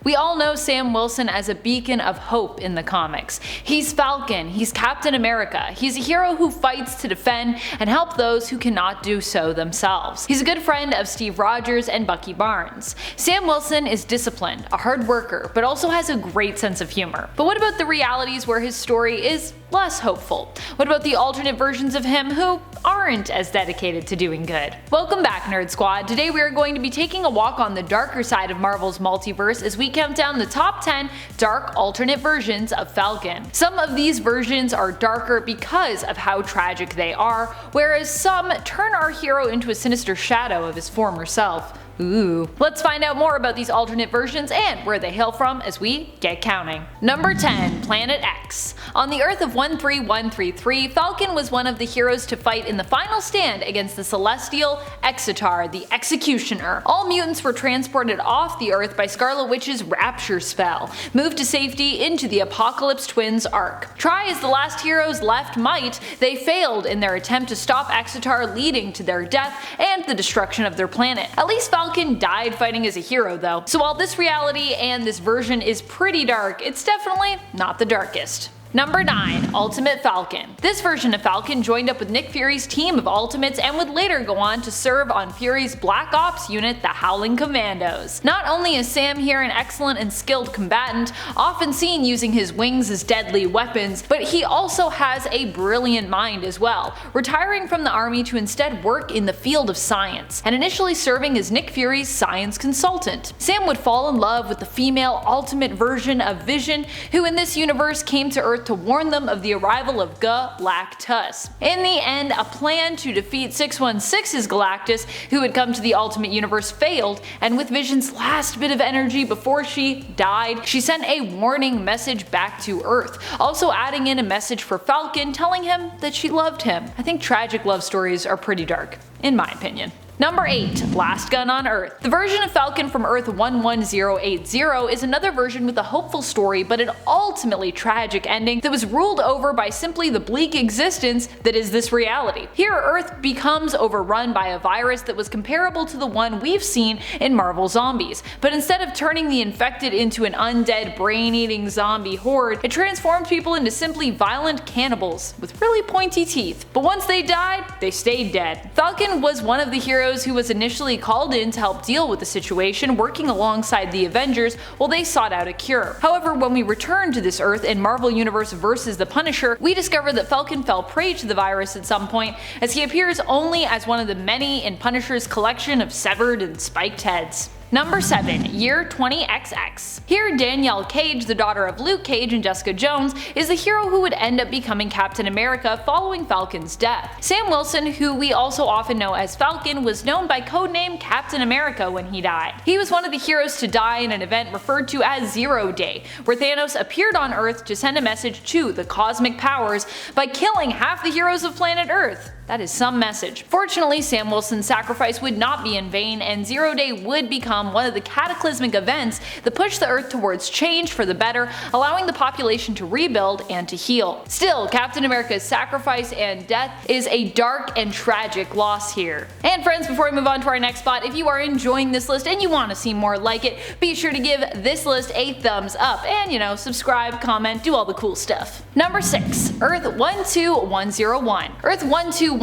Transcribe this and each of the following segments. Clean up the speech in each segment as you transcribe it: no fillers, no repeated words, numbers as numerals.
We all know Sam Wilson as a beacon of hope in the comics. He's Falcon, he's Captain America, he's a hero who fights to defend and help those who cannot do so themselves. He's a good friend of Steve Rogers and Bucky Barnes. Sam Wilson is disciplined, a hard worker, but also has a great sense of humor. But what about the realities where his story is less hopeful? What about the alternate versions of him who aren't as dedicated to doing good? Welcome back, Nerd Squad. Today we are going to be taking a walk on the darker side of Marvel's multiverse as we count down the top 10 dark alternate versions of Falcon. Some of these versions are darker because of how tragic they are, whereas some turn our hero into a sinister shadow of his former self. Ooh. Let's find out more about these alternate versions and where they hail from as we get counting. Number 10. Planet X. On the Earth of 13133, Falcon was one of the heroes to fight in the final stand against the celestial Exitar, the Executioner. All mutants were transported off the Earth by Scarlet Witch's Rapture spell, moved to safety into the Apocalypse Twins arc. Try as the last heroes left might, they failed in their attempt to stop Exitar, leading to their death and the destruction of their planet. At least Falcon died fighting as a hero though, so while this reality and this version is pretty dark, it's definitely not the darkest. Number 9. Ultimate Falcon. This version of Falcon joined up with Nick Fury's team of Ultimates and would later go on to serve on Fury's Black Ops unit, the Howling Commandos. Not only is Sam here an excellent and skilled combatant, often seen using his wings as deadly weapons, but he also has a brilliant mind as well, retiring from the army to instead work in the field of science, and initially serving as Nick Fury's science consultant. Sam would fall in love with the female Ultimate version of Vision, who in this universe came to Earth to warn them of the arrival of Galactus. In the end, a plan to defeat 616's Galactus, who had come to the Ultimate Universe, failed, and with Vision's last bit of energy before she died, she sent a warning message back to Earth, also adding in a message for Falcon telling him that she loved him. I think tragic love stories are pretty dark, in my opinion. Number 8. Last Gun on Earth. The version of Falcon from Earth 11080 is another version with a hopeful story but an ultimately tragic ending that was ruled over by simply the bleak existence that is this reality. Here Earth becomes overrun by a virus that was comparable to the one we've seen in Marvel Zombies, but instead of turning the infected into an undead brain-eating zombie horde, it transformed people into simply violent cannibals with really pointy teeth. But once they died, they stayed dead. Falcon was one of the heroes who was initially called in to help deal with the situation, working alongside the Avengers while they sought out a cure. However, when we return to this Earth in Marvel Universe vs. The Punisher, we discover that Falcon fell prey to the virus at some point, as he appears only as one of the many in Punisher's collection of severed and spiked heads. Number 7. Year 20XX. Here Danielle Cage, the daughter of Luke Cage and Jessica Jones, is the hero who would end up becoming Captain America following Falcon's death. Sam Wilson, who we also often know as Falcon, was known by codename Captain America when he died. He was one of the heroes to die in an event referred to as Zero Day, where Thanos appeared on Earth to send a message to the cosmic powers by killing half the heroes of planet Earth. That is some message. Fortunately, Sam Wilson's sacrifice would not be in vain, and Zero Day would become one of the cataclysmic events that pushed the Earth towards change for the better, allowing the population to rebuild and to heal. Still, Captain America's sacrifice and death is a dark and tragic loss here. And friends, before we move on to our next spot, if you are enjoying this list and you want to see more like it, be sure to give this list a thumbs up and, subscribe, comment, do all the cool stuff. Number 6. Earth 12101. Earth 12101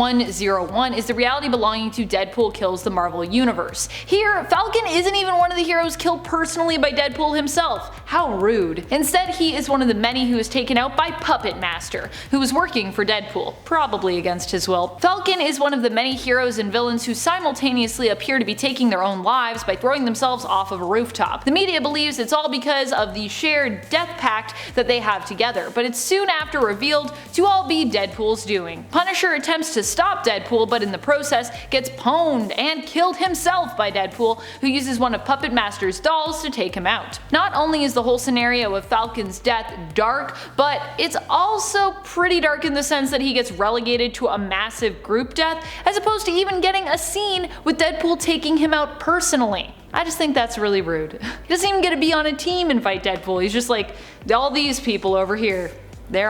is the reality belonging to Deadpool Kills the Marvel Universe. Here, Falcon isn't even one of the heroes killed personally by Deadpool himself. How rude. Instead, he is one of the many who is taken out by Puppet Master, who was working for Deadpool, probably against his will. Falcon is one of the many heroes and villains who simultaneously appear to be taking their own lives by throwing themselves off of a rooftop. The media believes it's all because of the shared death pact that they have together, but it's soon after revealed to all be Deadpool's doing. Punisher attempts to stop Deadpool, but in the process gets pwned and killed himself by Deadpool, who uses one of Puppet Master's dolls to take him out. Not only is the whole scenario of Falcon's death dark, but it's also pretty dark in the sense that he gets relegated to a massive group death, as opposed to even getting a scene with Deadpool taking him out personally. I just think that's really rude. He doesn't even get to be on a team and fight Deadpool. He's just like, all these people over here, they're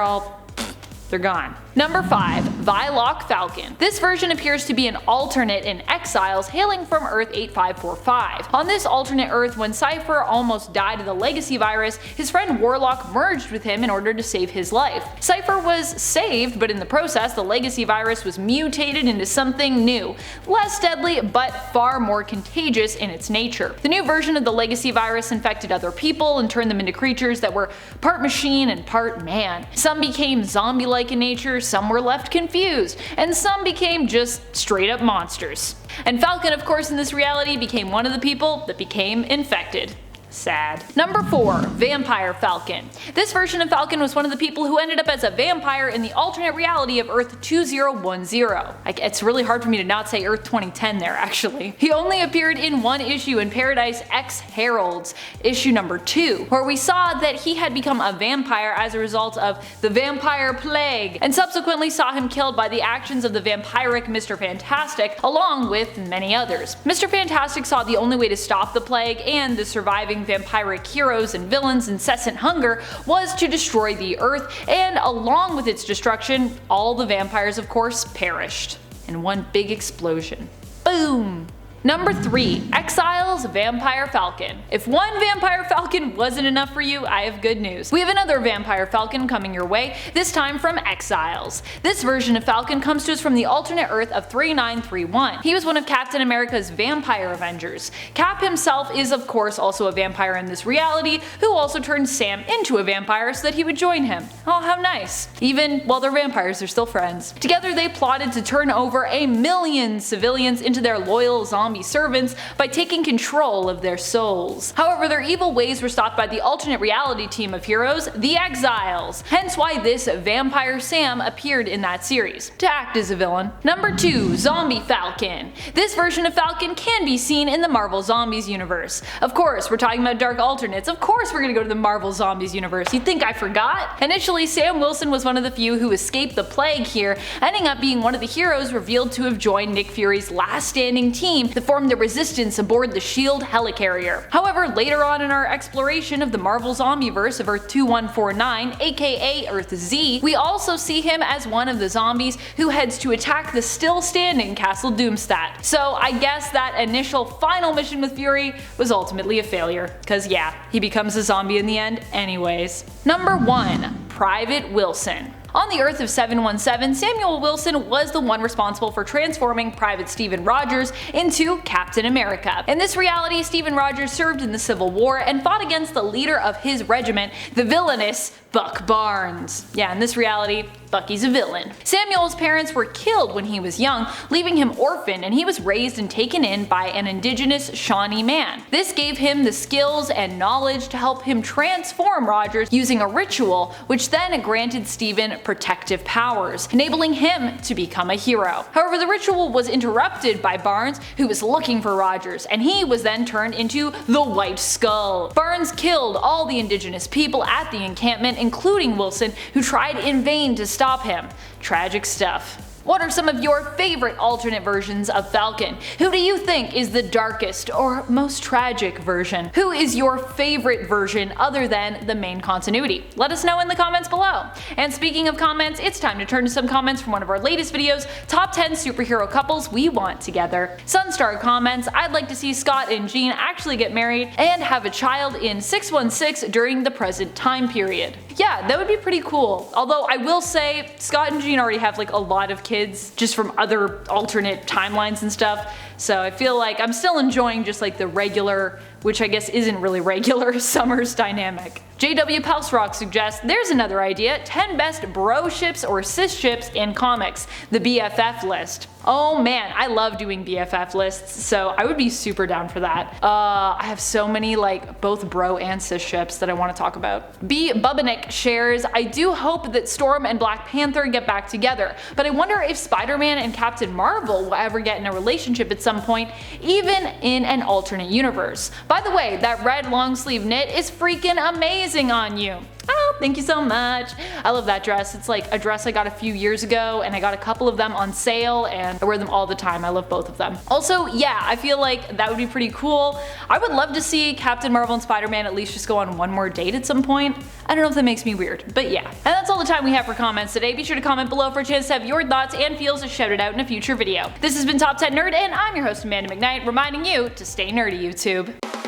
gone. Number 5. Viloc Falcon. This version appears to be an alternate in Exiles hailing from Earth 8545. On this alternate Earth, when Cypher almost died of the legacy virus, his friend Warlock merged with him in order to save his life. Cypher was saved, but in the process the legacy virus was mutated into something new, less deadly but far more contagious in its nature. The new version of the legacy virus infected other people and turned them into creatures that were part machine and part man. Some became zombie-like in nature, some were left confused, and some became just straight up monsters. And Falcon, of course, in this reality became one of the people that became infected. Sad. Number 4. Vampire Falcon. This version of Falcon was one of the people who ended up as a vampire in the alternate reality of Earth 2010. It's really hard for me to not say Earth 2010 there, actually. He only appeared in one issue in Paradise X Heralds, issue number 2, where we saw that he had become a vampire as a result of the vampire plague, and subsequently saw him killed by the actions of the vampiric Mr. Fantastic, along with many others. Mr. Fantastic saw the only way to stop the plague and the surviving vampiric heroes and villains' incessant hunger was to destroy the Earth, and along with its destruction, all the vampires of course perished in one big explosion. Boom! Number 3. Exiles Vampire Falcon. If one Vampire Falcon wasn't enough for you, I have good news. We have another Vampire Falcon coming your way, this time from Exiles. This version of Falcon comes to us from the alternate Earth of 3931. He was one of Captain America's vampire avengers. Cap himself is of course also a vampire in this reality, who also turned Sam into a vampire so that he would join him. Oh, how nice. Even while they're vampires, they're still friends. Together they plotted to turn over 1 million civilians into their loyal zombie servants by taking control of their souls. However, their evil ways were stopped by the alternate reality team of heroes, the Exiles, hence why this Vampire Sam appeared in that series, to act as a villain. Number 2. Zombie Falcon. This version of Falcon can be seen in the Marvel Zombies universe. Of course, we're talking about dark alternates, of course we're gonna go to the Marvel Zombies universe, you think I forgot? Initially, Sam Wilson was one of the few who escaped the plague here, ending up being one of the heroes revealed to have joined Nick Fury's last standing team to form the Resistance aboard the SHIELD helicarrier. However, later on in our exploration of the Marvel Zombieverse of Earth 2149, aka Earth Z, we also see him as one of the zombies who heads to attack the still standing Castle Doomstat. So I guess that initial final mission with Fury was ultimately a failure, cause yeah, he becomes a zombie in the end anyways. Number 1. Private Wilson. On the Earth of 717, Samuel Wilson was the one responsible for transforming Private Stephen Rogers into Captain America. In this reality, Stephen Rogers served in the Civil War and fought against the leader of his regiment, the villainous Buck Barnes. Yeah, in this reality, Bucky's a villain. Samuel's parents were killed when he was young, leaving him orphaned, and he was raised and taken in by an indigenous Shawnee man. This gave him the skills and knowledge to help him transform Rogers using a ritual, which then granted Stephen protective powers, enabling him to become a hero. However, the ritual was interrupted by Barnes, who was looking for Rogers, and he was then turned into the White Skull. Barnes killed all the indigenous people at the encampment, including Wilson, who tried in vain to stop him. Tragic stuff. What are some of your favorite alternate versions of Falcon? Who do you think is the darkest or most tragic version? Who is your favorite version other than the main continuity? Let us know in the comments below. And speaking of comments, it's time to turn to some comments from one of our latest videos, Top 10 Superhero Couples We Want Together. Sunstar comments, I'd like to see Scott and Jean actually get married and have a child in 616 during the present time period. Yeah, that would be pretty cool. Although I will say, Scott and Jean already have like a lot of kids just from other alternate timelines and stuff, so I feel like I'm still enjoying just like the regular, which I guess isn't really regular, Summers dynamic. JW Pelsrock suggests there's another idea, 10 best bro ships or sis ships in comics, the BFF list. Oh man, I love doing BFF lists, so I would be super down for that. I have so many like both bro and sis ships that I want to talk about. B. Bubanik shares, I do hope that Storm and Black Panther get back together, but I wonder if Spider-Man and Captain Marvel will ever get in a relationship at some point, even in an alternate universe. By the way, that red long sleeve knit is freaking amazing on you. Oh, thank you so much. I love that dress. It's like a dress I got a few years ago, and I got a couple of them on sale, and I wear them all the time. I love both of them. Also, yeah, I feel like that would be pretty cool. I would love to see Captain Marvel and Spider-Man at least just go on one more date at some point. I don't know if that makes me weird, but yeah. And that's all the time we have for comments today. Be sure to comment below for a chance to have your thoughts and feels shouted out in a future video. This has been Top 10 Nerd, and I'm your host Amanda McKnight, reminding you to stay nerdy, YouTube.